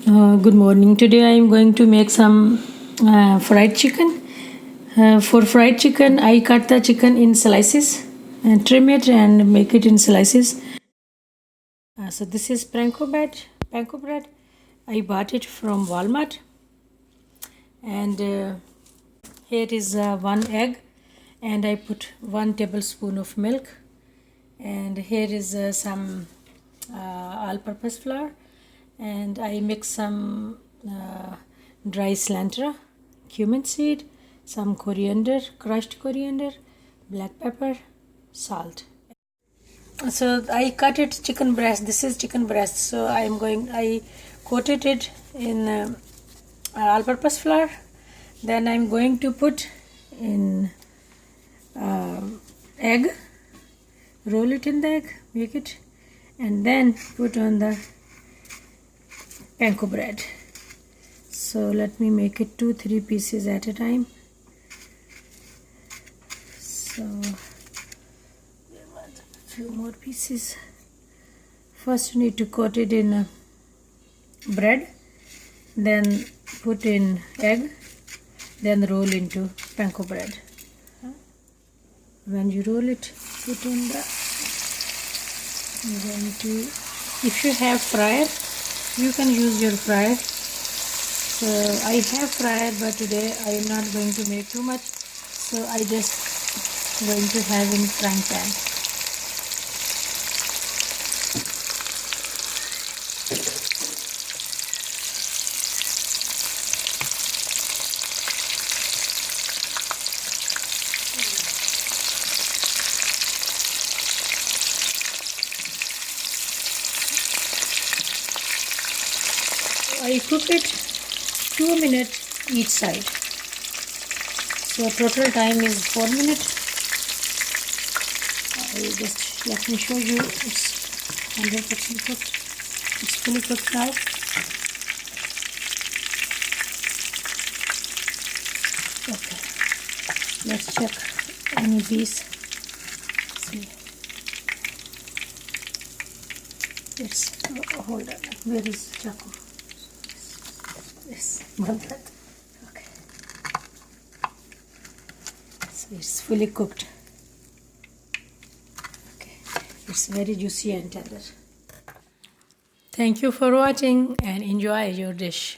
Good morning. Today I am going to make some fried chicken. For fried chicken, I cut the chicken in slices and trim it and make it in slices. So this is panko bread. Panko bread. I bought it from Walmart, and here is one egg, and I put 1 tablespoon of milk, and here is some all-purpose flour, and I mix some dry cilantro, cumin seed, some coriander, crushed coriander, black pepper, salt. So I cut it chicken breast. This is chicken breast. So I coated it in all-purpose flour. Then I'm going to put in egg, roll it in the egg, make it, and then put on the panko bread. So let me make it 2-3 pieces at a time. So there was a few more pieces. First you need to coat it in bread, then put in egg, then roll into panko bread. When you roll it, put on the, if you have fryer, you can use your fryer. So I have fryer, but today I am not going to make too much, so I just going to have in frying pan. I cook it 2 minutes each side. So total time is 4 minutes. Let me show you. It's 100% cooked. It's fully cooked now. Okay. Let's check any piece. See. Hold on. Where is charcoal? Yes, okay. So it's fully cooked. Okay, it's very juicy and tender. Thank you for watching and enjoy your dish.